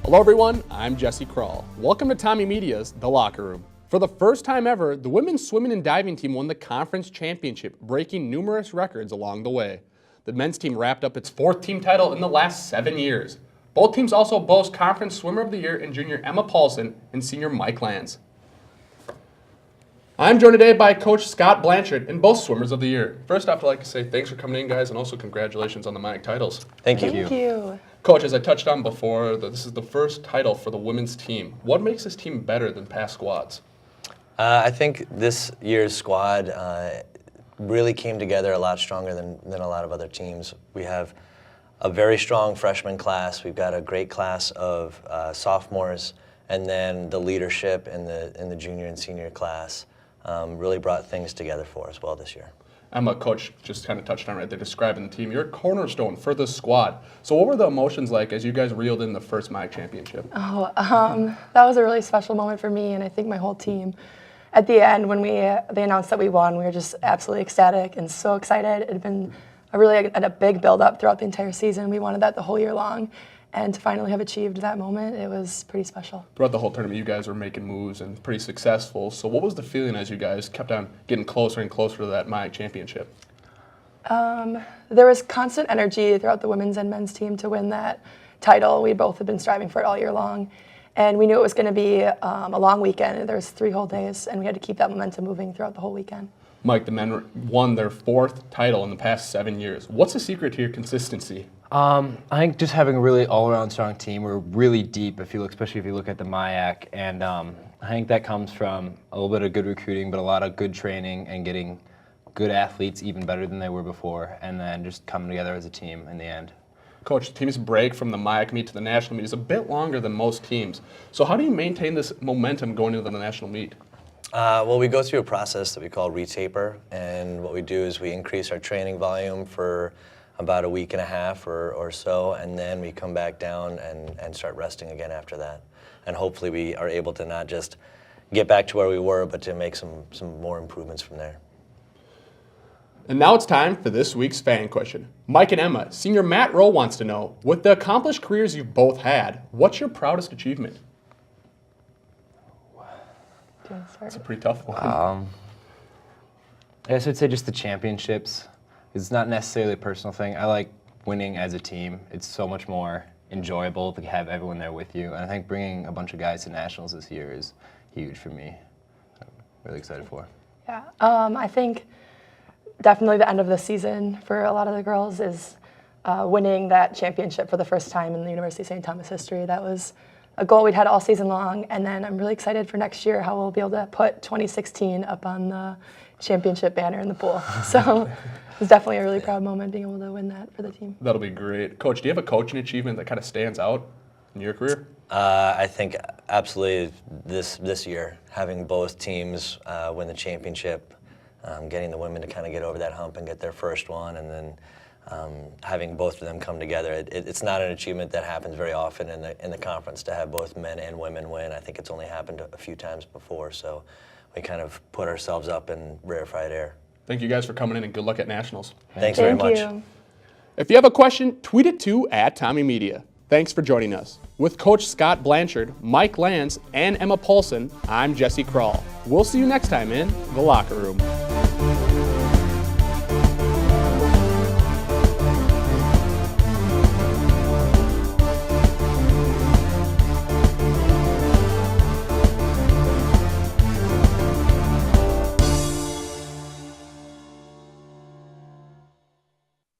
Hello everyone, I'm Jesse Krull. Welcome to Tommy Media's The Locker Room. For the first time ever, the women's swimming and diving team won the conference championship, breaking numerous records along the way. The men's team wrapped up its fourth team title in the last 7 years. Both teams also boast Conference Swimmer of the Year in junior Emma Paulson and senior Mike Lanz. I'm joined today by Coach Scott Blanchard and both Swimmers of the Year. First off, I'd like to say thanks for coming in, guys, and also congratulations on the MIAC titles. Thank you. Thank you. Coach, as I touched on before, this is the first title for the women's team. What makes this team better than past squads? I think this year's squad really came together a lot stronger than a lot of other teams. We have a very strong freshman class. We've got a great class of sophomores, and then the leadership in the junior and senior class really brought things together for us well this year. Emma, Coach just kind of touched on right there, describing the team. You're a cornerstone for this squad. So what were the emotions like as you guys reeled in the first MIAC championship? That was a really special moment for me and I think my whole team. At the end, when they announced that we won, we were just absolutely ecstatic and so excited. It had been a big build-up throughout the entire season. We wanted that the whole year long. And to finally have achieved that moment, it was pretty special. Throughout the whole tournament, you guys were making moves and pretty successful. So what was the feeling as you guys kept on getting closer and closer to that MIAC championship? There was constant energy throughout the women's and men's team to win that title. We both had been striving for it all year long. And we knew it was going to be a long weekend. There was 3 whole days, and we had to keep that momentum moving throughout the whole weekend. Mike, the men won their 4th title in the past 7 years. What's the secret to your consistency? I think just having a really all-around strong team. We're really deep, especially if you look at the MIAC, and I think that comes from a little bit of good recruiting, but a lot of good training and getting good athletes even better than they were before, and then just coming together as a team in the end. Coach, the team's break from the MIAC meet to the national meet is a bit longer than most teams. So how do you maintain this momentum going into the national meet? Well, we go through a process that we call retaper, and what we do is we increase our training volume for about a week and a half or so, and then we come back down and start resting again after that. And hopefully we are able to not just get back to where we were, but to make some more improvements from there. And now it's time for this week's fan question. Mike and Emma, senior Matt Rowe wants to know, with the accomplished careers you've both had, what's your proudest achievement? Do you want to start? It's a pretty tough one. I guess I'd say just the championships. It's not necessarily a personal thing. I like winning as a team. It's so much more enjoyable to have everyone there with you. And I think bringing a bunch of guys to nationals this year is huge for me. I'm really excited for. Yeah, I think definitely the end of the season for a lot of the girls is winning that championship for the first time in the University of St. Thomas history. That was a goal we'd had all season long, and then I'm really excited for next year how we'll be able to put 2016 up on the championship banner in the pool. So it's definitely a really proud moment being able to win that for the team. That'll be great. Coach, do you have a coaching achievement that kind of stands out in your career? I think absolutely this year, having both teams win the championship, getting the women to kind of get over that hump and get their first one, and then having both of them come together. It's not an achievement that happens very often in the conference to have both men and women win. I think it's only happened a few times before, so we kind of put ourselves up in rarefied air. Thank you guys for coming in, and good luck at nationals. Thanks very much. Thank you. If you have a question, tweet it to @TommyMedia. Thanks for joining us. With Coach Scott Blanchard, Mike Lanz, and Emma Paulson, I'm Jesse Krull. We'll see you next time in The Locker Room.